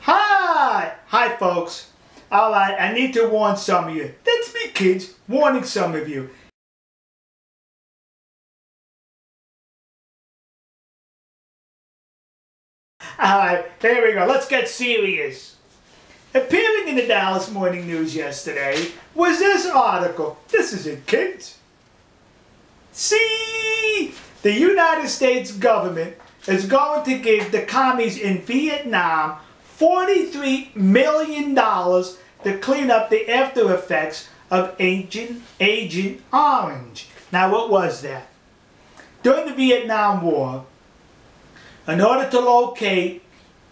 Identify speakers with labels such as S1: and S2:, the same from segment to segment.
S1: Hi folks. Alright, I need to warn some of you. That's me, kids, warning some of you. Alright, here we go. Let's get serious. Appearing in the Dallas Morning News yesterday was this article. This is it, kids. See, the United States government is going to give the commies in Vietnam $43 million to clean up the after effects of Agent Orange. Now, what was that? During the Vietnam War, in order to locate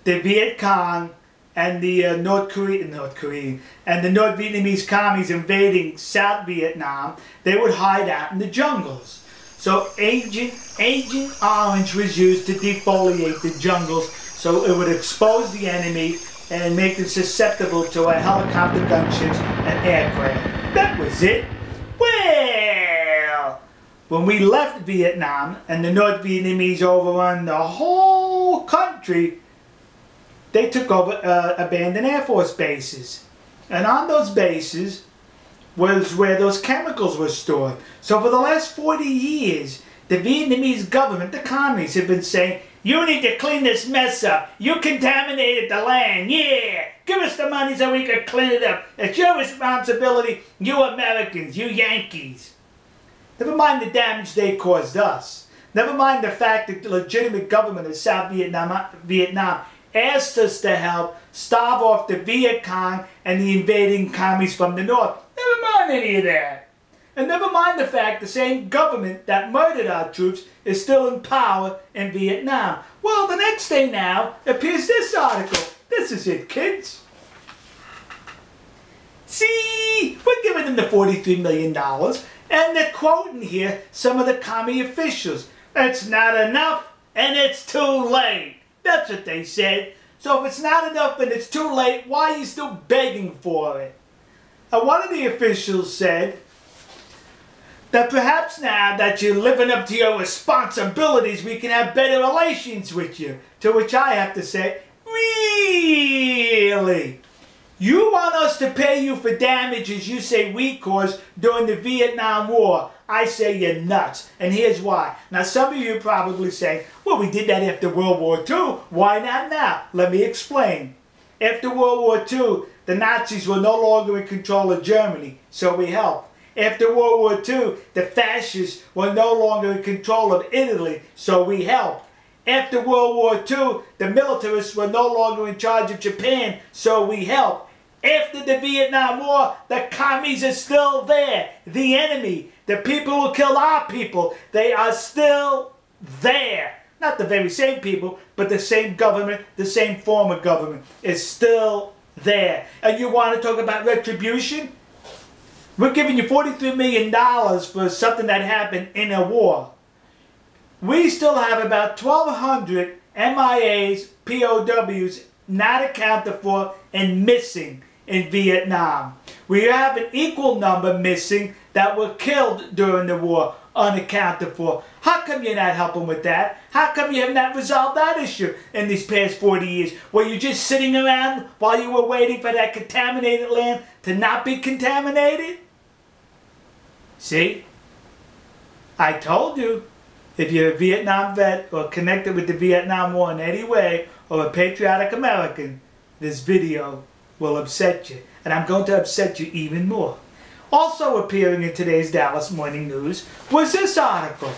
S1: the Vietcong and the North Vietnamese commies invading South Vietnam, they would hide out in the jungles. So Agent Orange was used to defoliate the jungles so it would expose the enemy and make them susceptible to helicopter gunships and aircraft. That was it. Well, when we left Vietnam and the North Vietnamese overrun the whole country, they took over abandoned Air Force bases. And on those bases was where those chemicals were stored. So for the last 40 years, the Vietnamese government, the commies, have been saying, you need to clean this mess up. You contaminated the land. Yeah, give us the money so we can clean it up. It's your responsibility, you Americans, you Yankees. Never mind the damage they caused us. Never mind the fact that the legitimate government of South Vietnam asked us to help starve off the Vietcong and the invading commies from the north. Never mind any of that. And never mind the fact the same government that murdered our troops is still in power in Vietnam. Well, the next day now appears this article. This is it, kids. See, we're giving them the $43 million, and they're quoting here some of the commie officials. It's not enough, and it's too late. That's what they said. So if it's not enough and it's too late, why are you still begging for it? And one of the officials said that perhaps now that you're living up to your responsibilities, we can have better relations with you. To which I have to say, really? You want us to pay you for damages you say we caused during the Vietnam War? I say you're nuts, and here's why. Now some of you are probably saying, well, we did that after World War II. Why not now? Let me explain. After World War II, the Nazis were no longer in control of Germany, so we helped. After World War II, the fascists were no longer in control of Italy, so we helped. After World War II, the militarists were no longer in charge of Japan, so we helped. After the Vietnam War, the commies are still there. The enemy, the people who killed our people, they are still there. Not the very same people, but the same government, the same form of government is still there. And you want to talk about retribution? We're giving you $43 million for something that happened in a war. We still have about 1,200 MIAs, POWs, not accounted for and missing in Vietnam. We have an equal number missing that were killed during the war, unaccounted for. How come you're not helping with that? How come you have not resolved that issue in these past 40 years? Were you just sitting around while you were waiting for that contaminated land to not be contaminated? See? I told you, if you're a Vietnam vet or connected with the Vietnam War in any way, or a patriotic American, this video will upset you. And I'm going to upset you even more. Also appearing in today's Dallas Morning News was this article.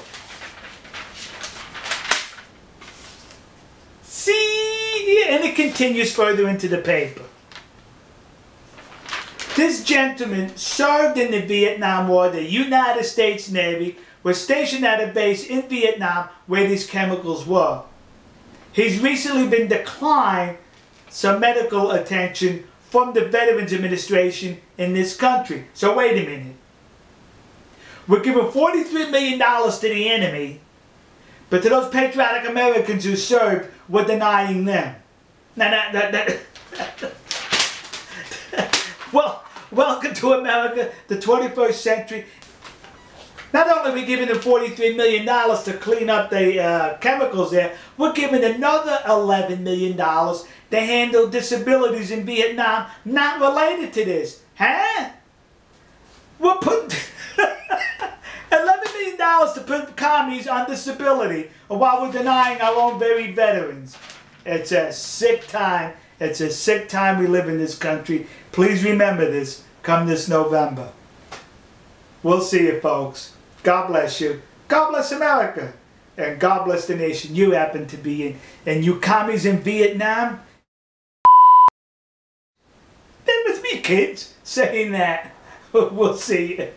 S1: See? And it continues further into the paper. This gentleman served in the Vietnam War. The United States Navy was stationed at a base in Vietnam where these chemicals were. He's recently been declined some medical attention from the Veterans Administration in this country. So wait a minute. We're giving $43 million to the enemy, but to those patriotic Americans who served, we're denying them. Well, welcome to America, the 21st century. Not only are we giving them $43 million to clean up the chemicals there, we're giving another $11 million to handle disabilities in Vietnam not related to this. Huh? We're putting $11 million to put commies on disability while we're denying our own very veterans. It's a sick time. It's a sick time we live in this country. Please remember this come this November. We'll see you, folks. God bless you. God bless America. And God bless the nation you happen to be in. And you commies in Vietnam, that was me, kids, saying that. We'll see you.